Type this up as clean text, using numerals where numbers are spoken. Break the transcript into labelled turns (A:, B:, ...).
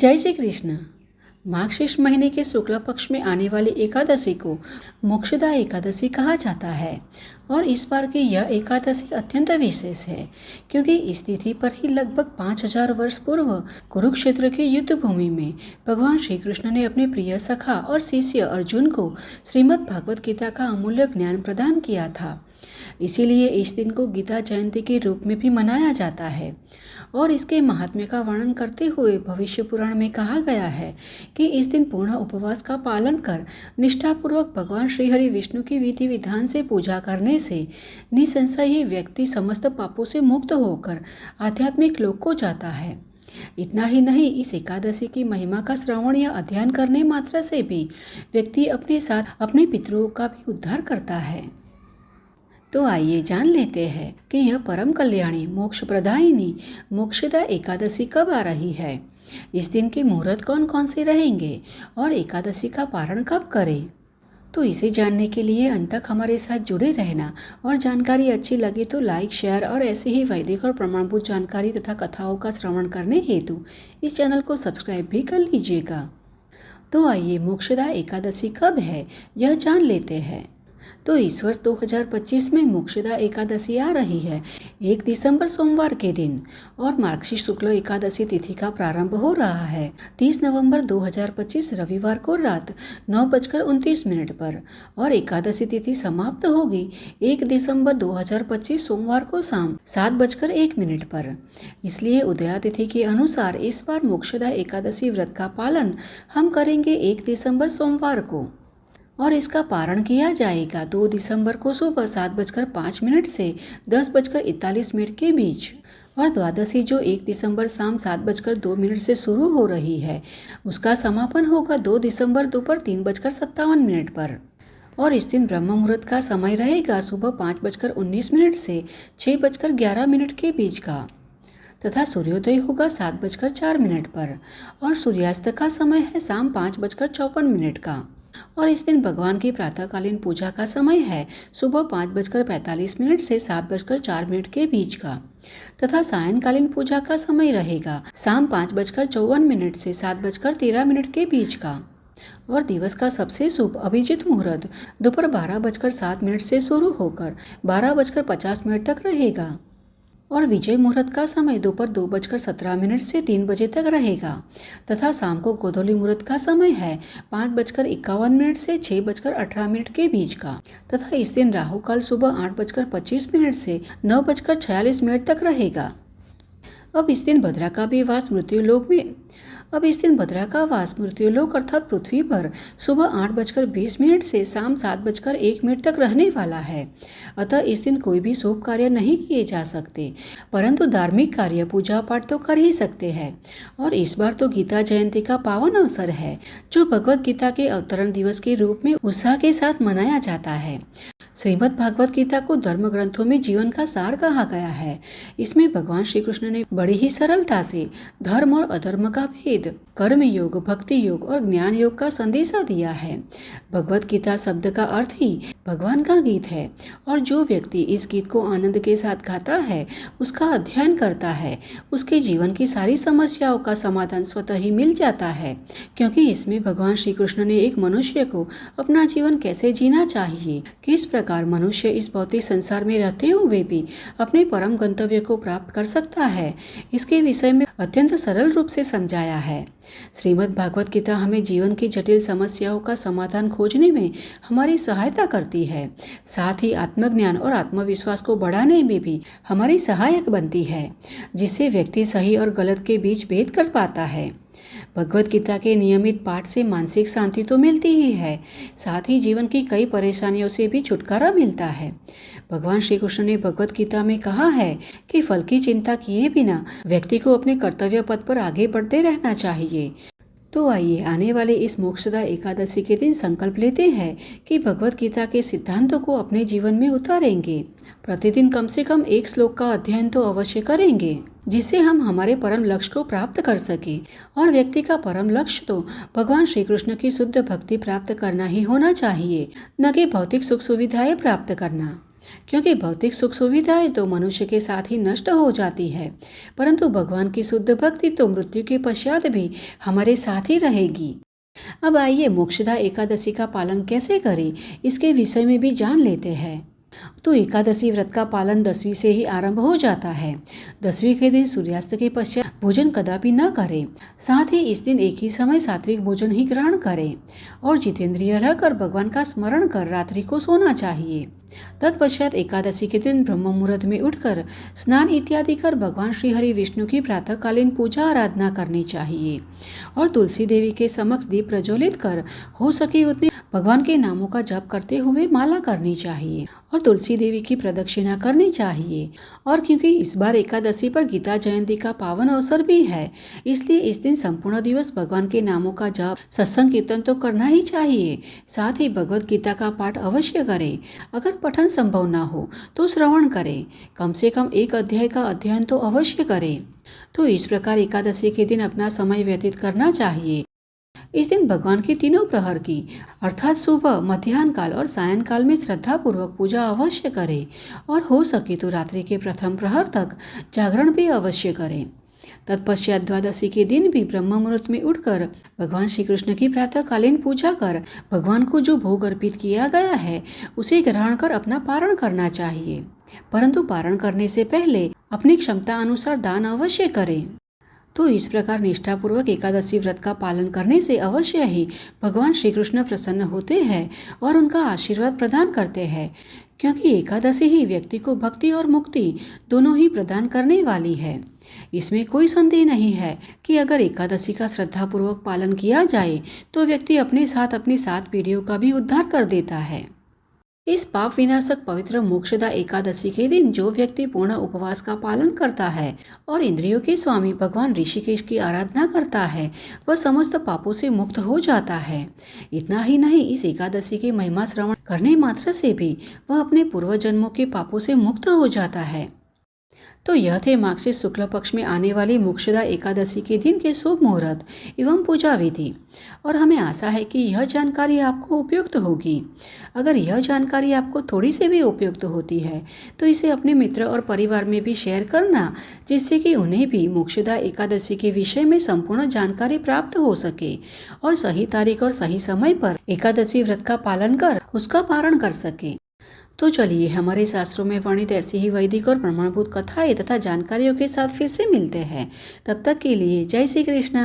A: जय श्री कृष्ण। मार्गशीर्ष महीने के शुक्ल पक्ष में आने वाली एकादशी को मोक्षदा एकादशी कहा जाता है और इस बार की यह एकादशी अत्यंत विशेष है क्योंकि इस तिथि पर ही लगभग 5000 वर्ष पूर्व कुरुक्षेत्र के युद्ध भूमि में भगवान श्री कृष्ण ने अपने प्रिय सखा और शिष्य अर्जुन को श्रीमद् भागवत गीता का अमूल्य ज्ञान प्रदान किया था। इसीलिए इस दिन को गीता जयंती के रूप में भी मनाया जाता है और इसके महात्म्य का वर्णन करते हुए भविष्य पुराण में कहा गया है कि इस दिन पूर्ण उपवास का पालन कर निष्ठापूर्वक भगवान श्री हरि विष्णु की विधि विधान से पूजा करने से निसंशय ही व्यक्ति समस्त पापों से मुक्त होकर आध्यात्मिक लोक को जाता है। इतना ही नहीं, इस एकादशी की महिमा का श्रवण या अध्ययन करने मात्र से भी व्यक्ति अपने साथ अपने पितरों का भी उद्धार करता है। तो आइए जान लेते हैं कि यह परम कल्याणी मोक्ष प्रदायिनी मोक्षदा एकादशी कब आ रही है, इस दिन के मुहूर्त कौन कौन से रहेंगे और एकादशी का पारण कब करें। तो इसे जानने के लिए अंत तक हमारे साथ जुड़े रहना और जानकारी अच्छी लगे तो लाइक, शेयर और ऐसे ही वैदिक और प्रमाणभूत जानकारी तथा कथाओं का श्रवण करने हेतु इस चैनल को सब्सक्राइब भी कर लीजिएगा। तो आइए मोक्षदा एकादशी कब है यह जान लेते हैं। तो इस वर्ष 2025 में मोक्षदा एकादशी आ रही है 1 दिसंबर सोमवार के दिन और मार्गशीर्ष शुक्ल एकादशी तिथि का प्रारंभ हो रहा है 30 नवंबर 2025 रविवार को रात 9:29 पर और एकादशी तिथि समाप्त होगी 1 दिसंबर 2025 सोमवार को शाम 7:01 पर। इसलिए उदया तिथि के अनुसार इस बार मोक्षदा एकादशी व्रत का पालन हम करेंगे 1 दिसंबर सोमवार को और इसका पारण किया जाएगा 2 दिसंबर को सुबह 7:05 से 10:41 के बीच और द्वादशी जो 1 दिसंबर शाम 7:02 से शुरू हो रही है उसका समापन होगा 2 दिसंबर दोपहर 3:57 पर और इस दिन ब्रह्म मुहूर्त का समय रहेगा सुबह 5:19 से 6:11 के बीच का तथा सूर्योदय होगा 7:04 पर और सूर्यास्त का समय है शाम 5:54 का और इस दिन भगवान की प्रातःकालीन पूजा का समय है सुबह 5:45 से 7:04 के बीच का तथा सायंकालीन पूजा का समय रहेगा शाम 5:54 से 7:13 के बीच का और दिवस का सबसे शुभ अभिजीत मुहूर्त दोपहर 12:07 से शुरू होकर 12:50 तक रहेगा और विजय मुहूर्त का समय दोपहर 2:17 से 3 बजे तक रहेगा तथा शाम को गोधूली मुहूर्त का समय है 5:51 से 6:18 के बीच का तथा इस दिन राहु काल सुबह 8:25 से 9:46 तक रहेगा। अब इस दिन भद्रा का वास मृत्युलोक अर्थात पृथ्वी पर सुबह 8:20 से शाम 7:01 तक रहने वाला है। अतः इस दिन कोई भी शुभ कार्य नहीं किए जा सकते परंतु धार्मिक कार्य पूजा पाठ तो कर ही सकते हैं और इस बार तो गीता जयंती का पावन अवसर है जो भगवत गीता के अवतरण दिवस के रूप में उत्साह के साथ मनाया जाता है। श्रीमद् भागवत गीता को धर्म ग्रंथों में जीवन का सार कहा गया है। इसमें भगवान श्री कृष्ण ने बड़ी ही सरलता से धर्म और अधर्म का भेद, कर्म योग, भक्ति योग और ज्ञान योग का संदेशा दिया है। भगवत गीता शब्द का अर्थ ही भगवान का गीत है और जो व्यक्ति इस गीत को आनंद के साथ गाता है, उसका अध्ययन करता है, उसके जीवन की सारी समस्याओं का समाधान स्वतः ही मिल जाता है क्योंकि इसमें भगवान श्री कृष्ण ने एक मनुष्य को अपना जीवन कैसे जीना चाहिए, किस प्रकार मनुष्य इस भौतिक संसार में रहते हुए भी अपने परम गंतव्य को प्राप्त कर सकता है, इसके विषय में अत्यंत सरल रूप से समझाया है। श्रीमद् भागवत गीता हमें जीवन की जटिल समस्याओं का समाधान खोजने में हमारी सहायता करती है, साथ ही आत्मज्ञान और आत्मविश्वास को बढ़ाने में भी हमारी सहायक बनती है, जिससे व्यक्ति सही और गलत के बीच भेद कर पाता है। भगवत गीता के नियमित पाठ से मानसिक शांति तो मिलती ही है, साथ ही जीवन की कई परेशानियों से भी छुटकारा मिलता है। भगवान श्री कृष्ण ने भगवत गीता में कहा है कि फल की चिंता किए बिना व्यक्ति को अपने कर्तव्य पथ पर आगे बढ़ते रहना चाहिए। तो आइए आने वाले इस मोक्षदा एकादशी के दिन संकल्प लेते हैं कि भगवत गीता के सिद्धांतों को अपने जीवन में उतारेंगे। प्रतिदिन कम से कम 1 श्लोक का अध्ययन तो अवश्य करेंगे जिससे हम हमारे परम लक्ष्य को प्राप्त कर सके और व्यक्ति का परम लक्ष्य तो भगवान श्री कृष्ण की शुद्ध भक्ति प्राप्त करना ही होना चाहिए, न कि भौतिक सुख सुविधाएं प्राप्त करना। क्योंकि भौतिक सुख सुविधाएं तो मनुष्य के साथ ही नष्ट हो जाती है, परंतु भगवान की शुद्ध भक्ति तो मृत्यु के पश्चात भी हमारे साथ ही रहेगी। अब आइए मोक्षदा एकादशी का पालन कैसे करें, इसके विषय में भी जान लेते हैं। तो एकादशी व्रत का पालन 10वीं से ही आरंभ हो जाता है। 10वीं के दिन सूर्यास्त के पश्चात भोजन कदापि न करें। साथ ही इस दिन एक ही समय सात्विक भोजन ही ग्रहण करें और जितेंद्रिय रहकर भगवान का स्मरण कर रात्रि को सोना चाहिए। तत्पश्चात एकादशी के दिन ब्रह्म मुहूर्त में उठकर स्नान इत्यादि कर भगवान श्री हरि विष्णु की प्रातःकालीन पूजा आराधना करनी चाहिए और तुलसी देवी के समक्ष दीप प्रज्वलित कर हो सके उतने भगवान के नामों का जप करते हुए माला करनी चाहिए और तुलसी देवी की प्रदक्षिणा करनी चाहिए। और क्योंकि इस बार एकादशी पर गीता जयंती का पावन अवसर भी है, इसलिए इस दिन संपूर्ण दिवस भगवान के नामों का जप, सत्संग कीर्तन तो करना ही चाहिए। साथ ही भगवत गीता का पाठ अवश्य करें। अगर पठन संभव ना हो तो श्रवण करें। कम से कम एक अध्याय का अध्ययन तो अवश्य करें। तो इस प्रकार एकादशी के दिन अपना समय व्यतीत करना चाहिए। इस दिन भगवान की तीनों प्रहर की अर्थात सुबह, मध्याह्न काल और सायं काल में श्रद्धा पूर्वक पूजा अवश्य करें और हो सके तो रात्रि के प्रथम प्रहर तक जागरण भी अवश्य करें। तत्पश्चात द्वादशी के दिन भी ब्रह्म मुहूर्त में उठकर भगवान श्री कृष्ण की प्रातःकालीन पूजा कर भगवान को जो भोग अर्पित किया गया है उसे ग्रहण कर अपना पारण करना चाहिए। परंतु पारण करने से पहले अपनी क्षमता अनुसार दान अवश्य करें। तो इस प्रकार निष्ठापूर्वक एकादशी व्रत का पालन करने से अवश्य ही भगवान श्री कृष्ण प्रसन्न होते हैं और उनका आशीर्वाद प्रदान करते हैं, क्योंकि एकादशी ही व्यक्ति को भक्ति और मुक्ति दोनों ही प्रदान करने वाली है। इसमें कोई संदेह नहीं है कि अगर एकादशी का श्रद्धापूर्वक पालन किया जाए तो व्यक्ति अपने साथ अपनी 7 पीढ़ियों का भी उद्धार कर देता है। इस पाप विनाशक पवित्र मोक्षदा एकादशी के दिन जो व्यक्ति पूर्ण उपवास का पालन करता है और इंद्रियों के स्वामी भगवान ऋषिकेश की आराधना करता है वह समस्त पापों से मुक्त हो जाता है। इतना ही नहीं, इस एकादशी के महिमा श्रवण करने मात्र से भी वह अपने पूर्व जन्मों के पापों से मुक्त हो जाता है। तो यह थे मार्गशीर्ष शुक्ल पक्ष में आने वाली मोक्षदा एकादशी के दिन के शुभ मुहूर्त एवं पूजा विधि, और हमें आशा है कि यह जानकारी आपको उपयुक्त होगी। अगर यह जानकारी आपको थोड़ी सी भी उपयुक्त होती है तो इसे अपने मित्र और परिवार में भी शेयर करना, जिससे कि उन्हें भी मोक्षदा एकादशी के विषय में संपूर्ण जानकारी प्राप्त हो सके और सही तारीख और सही समय पर एकादशी व्रत का पालन कर उसका पारण कर सके। तो चलिए हमारे शास्त्रों में वर्णित ऐसी ही वैदिक और प्रमाणभूत कथाएं तथा जानकारियों के साथ फिर से मिलते हैं। तब तक के लिए जय श्री कृष्णा।